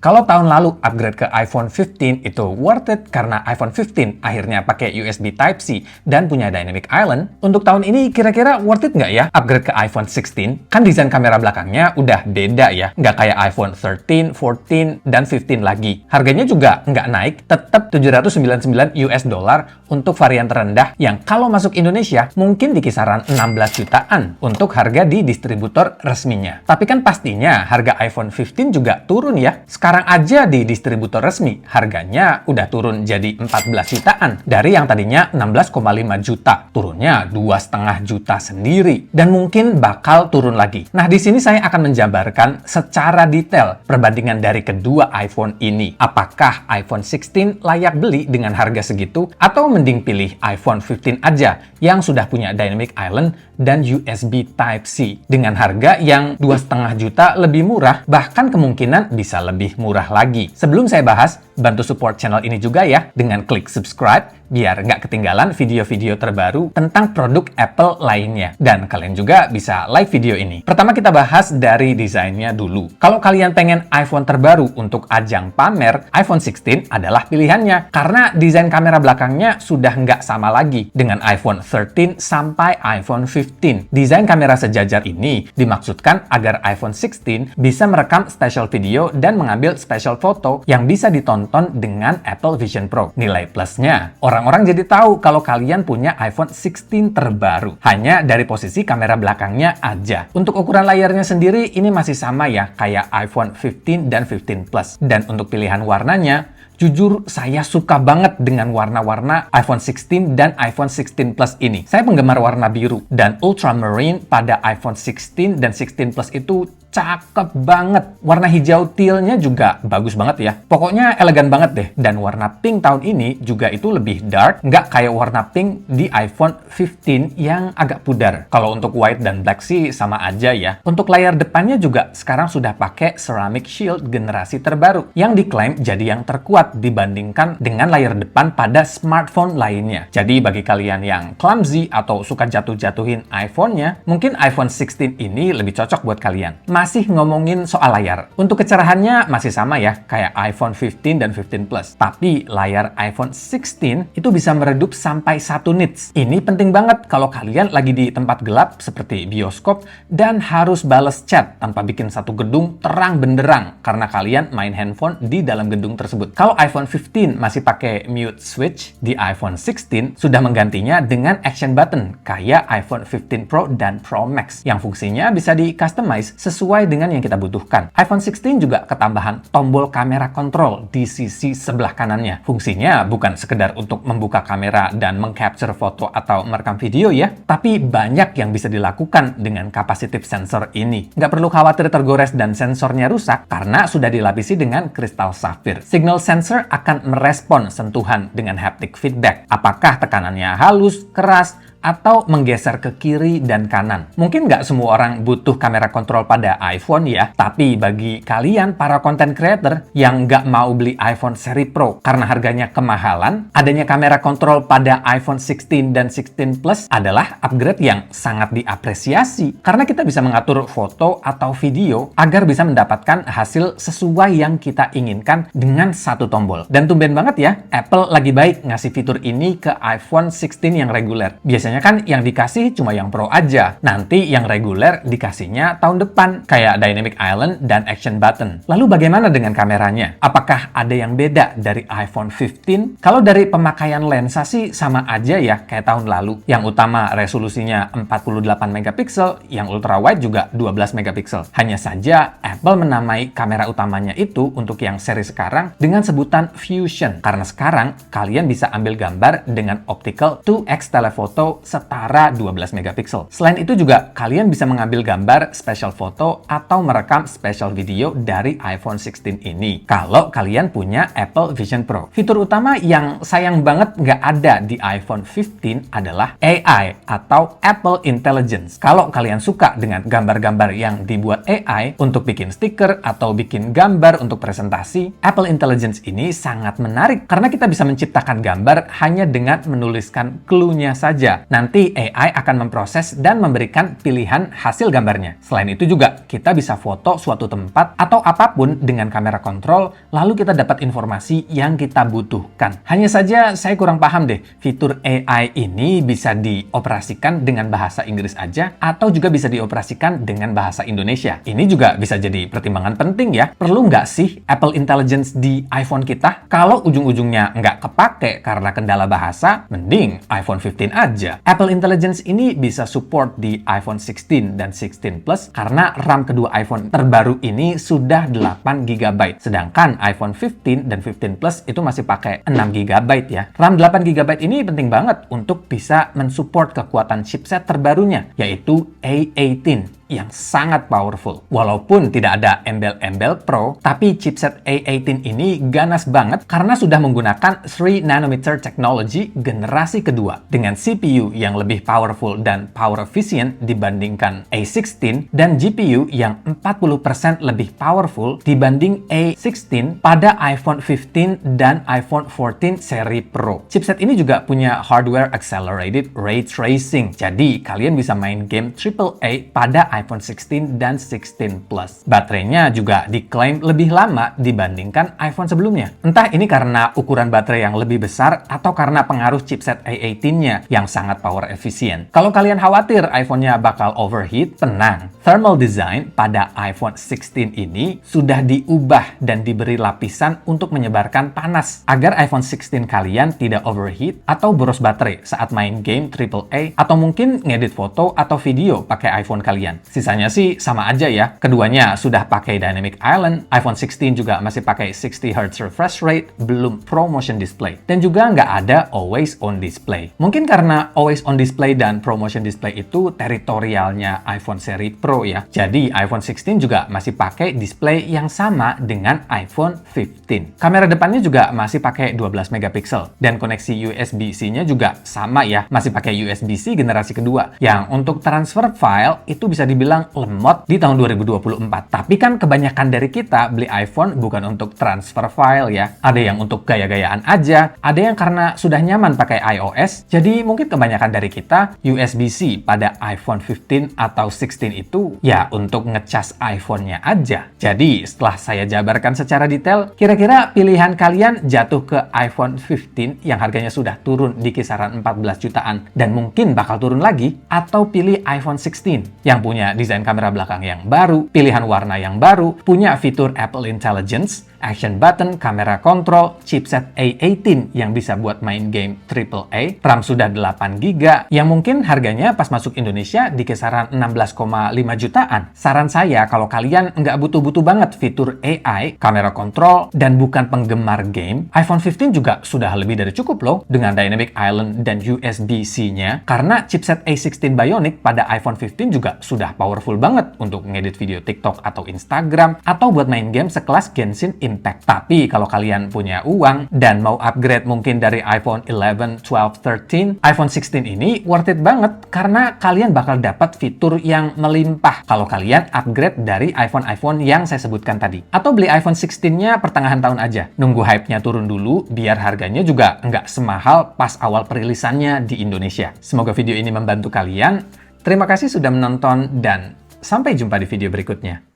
Kalau tahun lalu upgrade ke iPhone 15 itu worth it karena iPhone 15 akhirnya pakai USB Type-C dan punya Dynamic Island, untuk tahun ini kira-kira worth it nggak ya upgrade ke iPhone 16? Kan desain kamera belakangnya udah beda ya, nggak kayak iPhone 13, 14, dan 15 lagi. Harganya juga nggak naik, tetap $799 untuk varian terendah yang kalau masuk Indonesia mungkin di kisaran 16 jutaan untuk harga di distributor resminya. Tapi kan pastinya harga iPhone 15 juga turun ya. Sekarang aja di distributor resmi, harganya udah turun jadi 14 jutaan. Dari yang tadinya 16,5 juta, turunnya 2,5 juta sendiri. Dan mungkin bakal turun lagi. Nah, di sini saya akan menjabarkan secara detail perbandingan dari kedua iPhone ini. Apakah iPhone 16 layak beli dengan harga segitu? Atau mending pilih iPhone 15 aja yang sudah punya Dynamic Island dan USB Type-C dengan harga yang 2,5 juta lebih murah, bahkan kemungkinan bisa lebih murah lagi. Sebelum saya bahas, bantu support channel ini juga ya dengan klik subscribe biar nggak ketinggalan video-video terbaru tentang produk Apple lainnya. Dan kalian juga bisa like video ini. Pertama kita bahas dari desainnya dulu. Kalau kalian pengen iPhone terbaru untuk ajang pamer, iPhone 16 adalah pilihannya karena desain kamera belakangnya sudah nggak sama lagi dengan iPhone 13 sampai iPhone 15. Desain kamera sejajar ini dimaksudkan agar iPhone 16 bisa merekam special video dan mengambil special foto yang bisa ditonton dengan Apple Vision Pro. Nilai plusnya, orang-orang jadi tahu kalau kalian punya iPhone 16 terbaru hanya dari posisi kamera belakangnya aja. Untuk ukuran layarnya sendiri ini masih sama ya kayak iPhone 15 dan 15 Plus. Dan untuk pilihan warnanya, jujur, saya suka banget dengan warna-warna iPhone 16 dan iPhone 16 Plus ini. Saya penggemar warna biru dan ultramarine pada iPhone 16 dan 16 Plus itu cakep banget. Warna hijau tealnya juga bagus banget ya. Pokoknya elegan banget deh. Dan warna pink tahun ini juga itu lebih dark, nggak kayak warna pink di iPhone 15 yang agak pudar. Kalau untuk white dan black sih sama aja ya. Untuk layar depannya juga sekarang sudah pakai ceramic shield generasi terbaru yang diklaim jadi yang terkuat dibandingkan dengan layar depan pada smartphone lainnya. Jadi bagi kalian yang clumsy atau suka jatuh-jatuhin iPhone-nya, mungkin iPhone 16 ini lebih cocok buat kalian. Masih ngomongin soal layar. Untuk kecerahannya masih sama ya, kayak iPhone 15 dan 15 Plus. Tapi layar iPhone 16 itu bisa meredup sampai 1 nits. Ini penting banget kalau kalian lagi di tempat gelap seperti bioskop dan harus bales chat tanpa bikin satu gedung terang benderang karena kalian main handphone di dalam gedung tersebut. Kalau iPhone 15 masih pakai mute switch, di iPhone 16 sudah menggantinya dengan action button kayak iPhone 15 Pro dan Pro Max yang fungsinya bisa di-customize sesuai dengan yang kita butuhkan. iPhone 16 juga ketambahan tombol kamera kontrol di sisi sebelah kanannya. Fungsinya bukan sekedar untuk membuka kamera dan mengcapture foto atau merekam video ya, tapi banyak yang bisa dilakukan dengan capacitive sensor ini. Nggak perlu khawatir tergores dan sensornya rusak karena sudah dilapisi dengan kristal safir. Signal sensor akan merespon sentuhan dengan haptic feedback. Apakah tekanannya halus, keras, atau menggeser ke kiri dan kanan. Mungkin nggak semua orang butuh kamera kontrol pada iPhone ya, tapi bagi kalian para content creator yang nggak mau beli iPhone seri Pro karena harganya kemahalan, adanya kamera kontrol pada iPhone 16 dan 16 Plus adalah upgrade yang sangat diapresiasi karena kita bisa mengatur foto atau video agar bisa mendapatkan hasil sesuai yang kita inginkan dengan satu tombol. Dan tumben banget ya, Apple lagi baik ngasih fitur ini ke iPhone 16 yang reguler. Biasanya kan yang dikasih cuma yang Pro aja. Nanti yang reguler dikasihnya tahun depan, kayak Dynamic Island dan Action Button. Lalu bagaimana dengan kameranya? Apakah ada yang beda dari iPhone 15? Kalau dari pemakaian lensa sih sama aja ya kayak tahun lalu. Yang utama resolusinya 48 megapiksel, yang ultrawide juga 12 megapiksel. Hanya saja Apple menamai kamera utamanya itu untuk yang seri sekarang dengan sebutan Fusion. Karena sekarang kalian bisa ambil gambar dengan optical 2x telephoto setara 12 megapiksel. Selain itu juga kalian bisa mengambil gambar special photo atau merekam special video dari iPhone 16 ini kalau kalian punya Apple Vision Pro. Fitur utama yang sayang banget nggak ada di iPhone 15 adalah AI atau Apple Intelligence. Kalau kalian suka dengan gambar-gambar yang dibuat AI untuk bikin stiker atau bikin gambar untuk presentasi, Apple Intelligence ini sangat menarik karena kita bisa menciptakan gambar hanya dengan menuliskan clue-nya saja. nanti AI akan memproses dan memberikan pilihan hasil gambarnya. Selain itu juga, kita bisa foto suatu tempat atau apapun dengan kamera kontrol, lalu kita dapat informasi yang kita butuhkan. Hanya saja, saya kurang paham deh, fitur AI ini bisa dioperasikan dengan bahasa Inggris aja, atau juga bisa dioperasikan dengan bahasa Indonesia. Ini juga bisa jadi pertimbangan penting ya. Perlu nggak sih Apple Intelligence di iPhone kita? Kalau ujung-ujungnya nggak kepake karena kendala bahasa, mending iPhone 15 aja. Apple Intelligence ini bisa support di iPhone 16 dan 16 Plus karena RAM kedua iPhone terbaru ini sudah 8 GB. Sedangkan iPhone 15 dan 15 Plus itu masih pakai 6 GB ya. RAM 8 GB ini penting banget untuk bisa mensupport kekuatan chipset terbarunya, yaitu A18 yang sangat powerful. Walaupun tidak ada embel-embel Pro, tapi chipset A18 ini ganas banget karena sudah menggunakan 3 nanometer technology generasi kedua dengan CPU yang lebih powerful dan power efficient dibandingkan A16 dan GPU yang 40% lebih powerful dibanding A16 pada iPhone 15 dan iPhone 14 seri Pro. Chipset ini juga punya hardware accelerated ray tracing. Jadi, kalian bisa main game AAA pada iPhone 16 dan 16 Plus. Baterainya juga diklaim lebih lama dibandingkan iPhone sebelumnya. Entah ini karena ukuran baterai yang lebih besar atau karena pengaruh chipset A18-nya yang sangat power efficient. Kalau kalian khawatir iPhone-nya bakal overheat, tenang. Thermal design pada iPhone 16 ini sudah diubah dan diberi lapisan untuk menyebarkan panas agar iPhone 16 kalian tidak overheat atau boros baterai saat main game AAA atau mungkin ngedit foto atau video pakai iPhone kalian. Sisanya sih sama aja ya. Keduanya sudah pakai Dynamic Island, iPhone 16 juga masih pakai 60Hz refresh rate, belum Pro Motion Display. Dan juga nggak ada Always On Display. Mungkin karena Always On Display dan Pro Motion Display itu teritorialnya iPhone seri Pro ya. Jadi iPhone 16 juga masih pakai display yang sama dengan iPhone 15. Kamera depannya juga masih pakai 12 megapiksel. Dan koneksi USB-C-nya juga sama ya, masih pakai USB-C generasi kedua. Yang untuk transfer file itu bisa dibilang lemot di tahun 2024. Tapi kan kebanyakan dari kita beli iPhone bukan untuk transfer file ya. Ada yang untuk gaya-gayaan aja, ada yang karena sudah nyaman pakai iOS. Jadi mungkin kebanyakan dari kita USB-C pada iPhone 15 atau 16 itu ya untuk ngecas iPhone-nya aja. Jadi setelah saya jabarkan secara detail, kira-kira pilihan kalian jatuh ke iPhone 15 yang harganya sudah turun di kisaran 14 jutaan dan mungkin bakal turun lagi, atau pilih iPhone 16 yang punya desain kamera belakang yang baru, pilihan warna yang baru, punya fitur Apple Intelligence, action button, kamera kontrol, chipset A18 yang bisa buat main game AAA, RAM sudah 8 GB, yang mungkin harganya pas masuk Indonesia di kisaran 16,5 jutaan. Saran saya kalau kalian nggak butuh-butuh banget fitur AI, kamera kontrol, dan bukan penggemar game, iPhone 15 juga sudah lebih dari cukup loh dengan Dynamic Island dan USB-C-nya, karena chipset A16 Bionic pada iPhone 15 juga sudah powerful banget untuk ngedit video TikTok atau Instagram, atau buat main game sekelas Genshin Impact. Tapi kalau kalian punya uang dan mau upgrade mungkin dari iPhone 11, 12, 13, iPhone 16 ini worth it banget karena kalian bakal dapat fitur yang melimpah kalau kalian upgrade dari iPhone-iPhone yang saya sebutkan tadi. Atau beli iPhone 16-nya pertengahan tahun aja. Nunggu hype-nya turun dulu biar harganya juga nggak semahal pas awal perilisannya di Indonesia. Semoga video ini membantu kalian. Terima kasih sudah menonton dan sampai jumpa di video berikutnya.